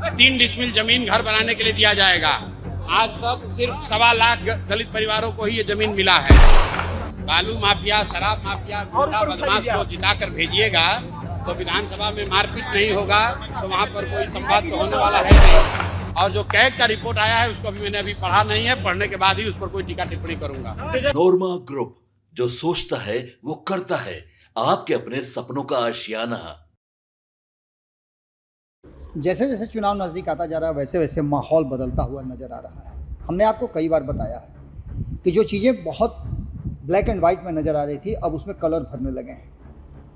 3 decimal जमीन घर बनाने के लिए दिया जाएगा। आज तक सिर्फ 1.25 लाख दलित परिवारों को ही ये जमीन मिला है। बालू माफिया, शराब माफिया, गुंडा बदमाश को जिताकर भेजिएगा तो विधानसभा में मारपीट नहीं होगा, तो वहाँ पर कोई संवाद तो होने वाला है नहीं। और जो कैग का रिपोर्ट आया है उसको भी मैंने अभी पढ़ा नहीं है, पढ़ने के बाद ही उस पर कोई टीका टिप्पणी करूंगा। नोरमा ग्रुप, जो सोचता है वो करता है। आपके अपने सपनों का आशियाना। जैसे जैसे चुनाव नज़दीक आता जा रहा है वैसे वैसे माहौल बदलता हुआ नज़र आ रहा है। हमने आपको कई बार बताया है कि जो चीज़ें बहुत ब्लैक एंड वाइट में नज़र आ रही थी अब उसमें कलर भरने लगे हैं।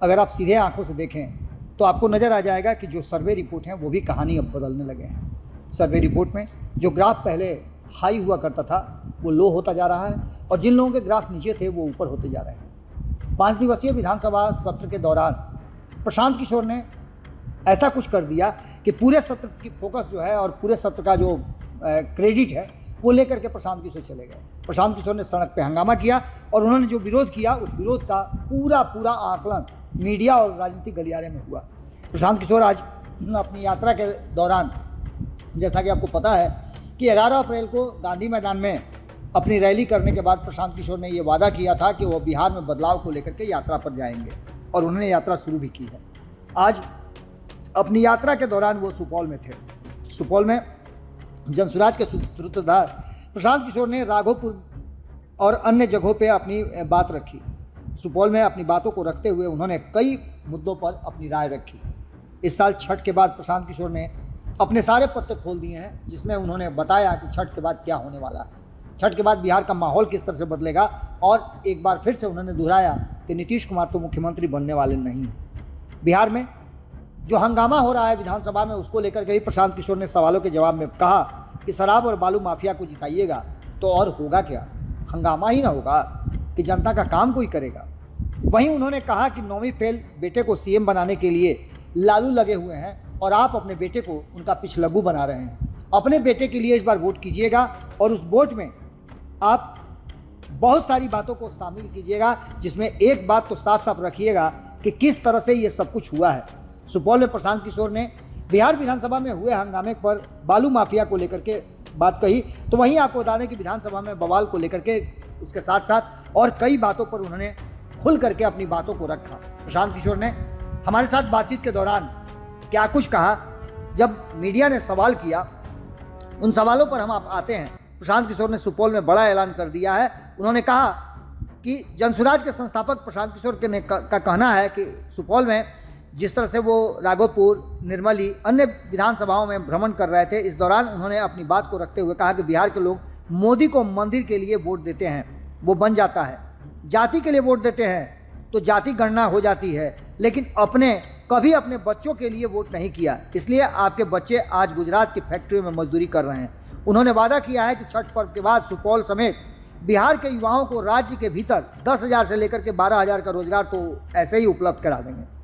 अगर आप सीधे आंखों से देखें तो आपको नज़र आ जाएगा कि जो सर्वे रिपोर्ट हैं वो भी कहानी अब बदलने लगे हैं। सर्वे रिपोर्ट में जो ग्राफ पहले हाई हुआ करता था वो लो होता जा रहा है और जिन लोगों के ग्राफ नीचे थे वो ऊपर होते जा रहे हैं। 5 दिवसीय विधानसभा सत्र के दौरान प्रशांत किशोर ने ऐसा कुछ कर दिया कि पूरे सत्र की फोकस जो है और पूरे सत्र का जो क्रेडिट है वो लेकर के प्रशांत किशोर चले गए। प्रशांत किशोर ने सड़क पे हंगामा किया और उन्होंने जो विरोध किया उस विरोध का पूरा आकलन मीडिया और राजनीतिक गलियारे में हुआ। प्रशांत किशोर आज अपनी यात्रा के दौरान, जैसा कि आपको पता है कि 11 अप्रैल को गांधी मैदान में अपनी रैली करने के बाद प्रशांत किशोर ने ये वादा किया था कि वो बिहार में बदलाव को लेकर के यात्रा पर जाएंगे और उन्होंने यात्रा शुरू भी की है। आज अपनी यात्रा के दौरान वो सुपौल में थे। सुपौल में जनसुराज के सूत्रधार प्रशांत किशोर ने राघोपुर और अन्य जगहों पे अपनी बात रखी। सुपौल में अपनी बातों को रखते हुए उन्होंने कई मुद्दों पर अपनी राय रखी। इस साल छठ के बाद प्रशांत किशोर ने अपने सारे पत्ते खोल दिए हैं, जिसमें उन्होंने बताया कि छठ के बाद क्या होने वाला है, छठ के बाद बिहार का माहौल किस तरह से बदलेगा। और एक बार फिर से उन्होंने दोहराया कि नीतीश कुमार तो मुख्यमंत्री बनने वाले नहीं हैं। बिहार में जो हंगामा हो रहा है विधानसभा में उसको लेकर के भी प्रशांत किशोर ने सवालों के जवाब में कहा कि शराब और बालू माफिया को जिताइएगा तो और होगा क्या, हंगामा ही ना होगा कि जनता का काम कोई करेगा। वहीं उन्होंने कहा कि 9वीं फेल बेटे को सीएम बनाने के लिए लालू लगे हुए हैं और आप अपने बेटे को उनका पिछलग्गू बना रहे हैं। अपने बेटे के लिए इस बार वोट कीजिएगा और उस वोट में आप बहुत सारी बातों को शामिल कीजिएगा, जिसमें एक बात तो साफ साफ रखिएगा कि किस तरह से ये सब कुछ हुआ है। सुपौल में प्रशांत किशोर ने बिहार विधानसभा में हुए हंगामे पर बालू माफिया को लेकर के बात कही, तो वहीं आपको बता दें कि विधानसभा में बवाल को लेकर के उसके साथ साथ और कई बातों पर उन्होंने खुल करके अपनी बातों को रखा। प्रशांत किशोर ने हमारे साथ बातचीत के दौरान क्या कुछ कहा, जब मीडिया ने सवाल किया उन सवालों पर हम आप आते हैं। प्रशांत किशोर ने सुपौल में बड़ा ऐलान कर दिया है। उन्होंने कहा कि जनसुराज के संस्थापक प्रशांत किशोर का कहना है कि सुपौल में जिस तरह से वो राघोपुर, निर्मली, अन्य विधानसभाओं में भ्रमण कर रहे थे, इस दौरान उन्होंने अपनी बात को रखते हुए कहा कि बिहार के लोग मोदी को मंदिर के लिए वोट देते हैं, वो बन जाता है, जाति के लिए वोट देते हैं तो जाति गणना हो जाती है, लेकिन कभी अपने बच्चों के लिए वोट नहीं किया, इसलिए आपके बच्चे आज गुजरात की फैक्ट्री में मजदूरी कर रहे हैं। उन्होंने वादा किया है कि छठ पर्व के बाद सुपौल समेत बिहार के युवाओं को राज्य के भीतर 10,000 से लेकर के 12,000 का रोजगार तो ऐसे ही उपलब्ध करा देंगे।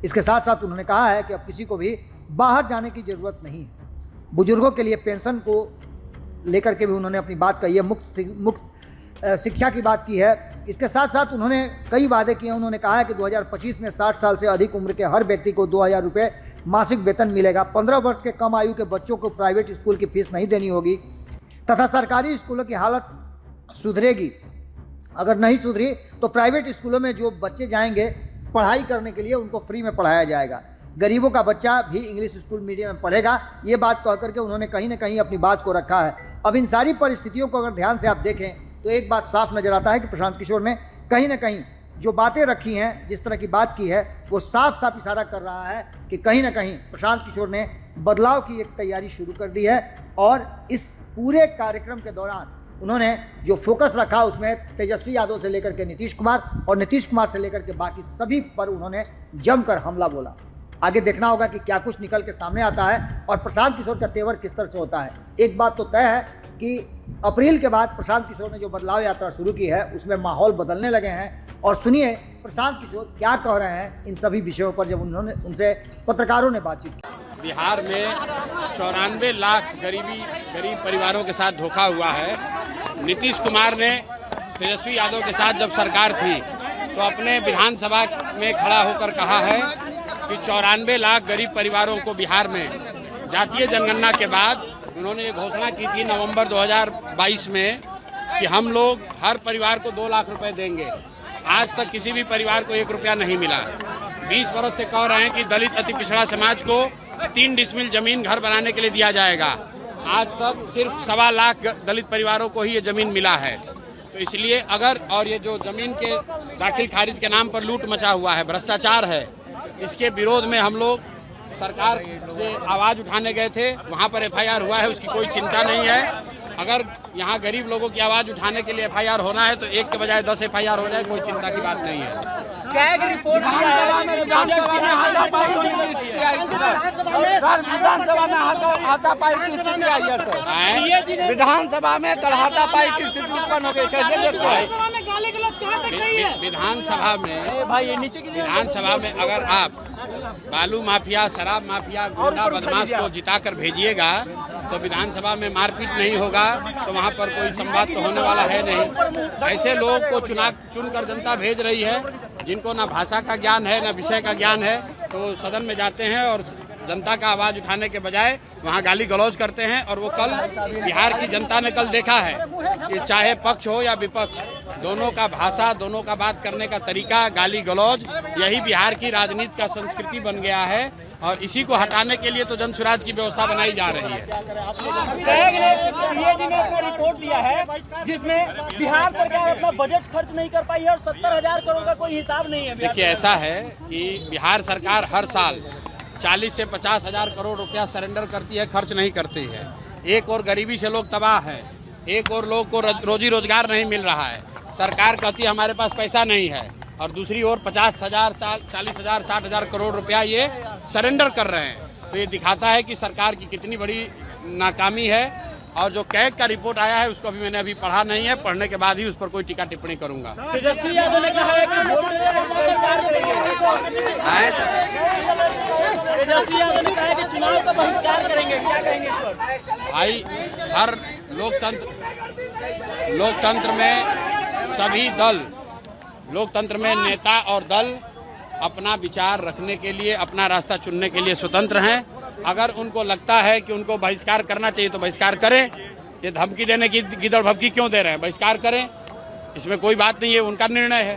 इसके साथ साथ उन्होंने कहा है कि अब किसी को भी बाहर जाने की ज़रूरत नहीं है। बुजुर्गों के लिए पेंशन को लेकर के भी उन्होंने अपनी बात कही है, मुफ्त शिक्षा की बात की है। इसके साथ साथ उन्होंने कई वादे किए। उन्होंने कहा है कि 2025 में 60 साल से अधिक उम्र के हर व्यक्ति को 2,000 रुपये मासिक वेतन मिलेगा। 15 वर्ष के कम आयु के बच्चों को प्राइवेट स्कूल की फीस नहीं देनी होगी तथा सरकारी स्कूलों की हालत सुधरेगी। अगर नहीं सुधरी तो प्राइवेट स्कूलों में जो बच्चे जाएंगे पढ़ाई करने के लिए उनको फ्री में पढ़ाया जाएगा। गरीबों का बच्चा भी इंग्लिश स्कूल मीडियम में पढ़ेगा। ये बात कह करके उन्होंने कहीं ना कहीं अपनी बात को रखा है। अब इन सारी परिस्थितियों को अगर ध्यान से आप देखें तो एक बात साफ नजर आता है कि प्रशांत किशोर ने कहीं ना कहीं जो बातें रखी हैं, जिस तरह की बात की है, वो साफ साफ इशारा कर रहा है कि कहीं ना कहीं प्रशांत किशोर ने बदलाव की एक तैयारी शुरू कर दी है। और इस पूरे कार्यक्रम के दौरान उन्होंने जो फोकस रखा उसमें तेजस्वी यादव से लेकर के नीतीश कुमार और नीतीश कुमार से लेकर के बाकी सभी पर उन्होंने जमकर हमला बोला। आगे देखना होगा कि क्या कुछ निकल के सामने आता है और प्रशांत किशोर का तेवर किस तरह से होता है। एक बात तो तय है कि अप्रैल के बाद प्रशांत किशोर ने जो बदलाव यात्रा शुरू की है उसमें माहौल बदलने लगे हैं। और सुनिए प्रशांत किशोर क्या कह रहे हैं इन सभी विषयों पर जब उन्होंने उनसे पत्रकारों ने बातचीत की। बिहार में 94 लाख गरीब परिवारों के साथ धोखा हुआ है। नीतीश कुमार ने तेजस्वी यादव के साथ जब सरकार थी तो अपने विधानसभा में खड़ा होकर कहा है कि 94 लाख गरीब परिवारों को बिहार में जातीय जनगणना के बाद उन्होंने ये घोषणा की थी नवंबर 2022 में कि हम लोग हर परिवार को 2 लाख रुपए देंगे। आज तक किसी भी परिवार को 1 रुपया नहीं मिला। 20 बरस से कह रहे हैं कि दलित अति पिछड़ा समाज को 3 डिसमिल जमीन घर बनाने के लिए दिया जाएगा। आज तक सिर्फ 1.25 लाख दलित परिवारों को ही ये जमीन मिला है। तो इसलिए अगर और ये जो जमीन के दाखिल खारिज के नाम पर लूट मचा हुआ है, भ्रष्टाचार है, इसके विरोध में हम लोग सरकार से आवाज उठाने गए थे। वहाँ पर FIR हुआ है, उसकी कोई चिंता नहीं है। अगर यहाँ गरीब लोगों की आवाज उठाने के लिए FIR होना है तो 1 के बजाय 10 FIR हो जाए, कोई चिंता की बात नहीं है। विधानसभा में हाथापाई की स्थिति आई है सर। विधानसभा में कल हाथापाई की स्थिति उत्पन्न हो गई, कैसे देखते हैं? विधानसभा में अगर आप बालू माफिया, शराब माफिया, गुंडा बदमाश को जिताकर भेजिएगा तो विधानसभा में मारपीट नहीं होगा, तो वहाँ पर कोई संवाद तो होने वाला है नहीं। ऐसे लोग को चुनकर जनता भेज रही है जिनको ना भाषा का ज्ञान है ना विषय का ज्ञान है, तो सदन में जाते हैं और जनता का आवाज उठाने के बजाय वहाँ गाली गलौज करते हैं। और वो कल बिहार की जनता ने कल देखा है कि चाहे पक्ष हो या विपक्ष, दोनों का भाषा, दोनों का बात करने का तरीका, गाली गलौज, यही बिहार की राजनीति का संस्कृति बन गया है। और इसी को हटाने के लिए तो जन सुराज की व्यवस्था बनाई जा रही है। सीएजी ने अपना रिपोर्ट दिया है जिसमें बिहार सरकार अपना बजट खर्च नहीं कर पाई है और 70,000 करोड़ का कोई हिसाब नहीं है। देखिए, ऐसा है कि बिहार सरकार हर साल 40 से 50,000 करोड़ रुपया सरेंडर करती है, खर्च नहीं करती है। एक और गरीबी से लोग तबाह है, एक और लोग को रोजी रोजगार नहीं मिल रहा है। सरकार कहती है हमारे पास पैसा नहीं है, और दूसरी ओर 50,000, 40,000, 60,000 करोड़ रुपया ये सरेंडर कर रहे हैं। तो ये दिखाता है कि सरकार की कितनी बड़ी नाकामी है। और जो कैग का रिपोर्ट आया है उसको मैंने अभी पढ़ा नहीं है, पढ़ने के बाद ही उस पर कोई टीका टिप्पणी करूंगा। तेजस्वी यादव ने कहा है कि चुनाव का बहिष्कार करेंगे, क्या कहेंगे इस पर? भाई, हर लोकतंत्र में सभी दल, लोकतंत्र में नेता और दल अपना विचार रखने के लिए, अपना रास्ता चुनने के लिए स्वतंत्र हैं। अगर उनको लगता है कि उनको बहिष्कार करना चाहिए तो बहिष्कार करें। ये धमकी देने की गिदड़ भभकी क्यों दे रहे हैं? बहिष्कार करें, इसमें कोई बात नहीं है, उनका निर्णय है।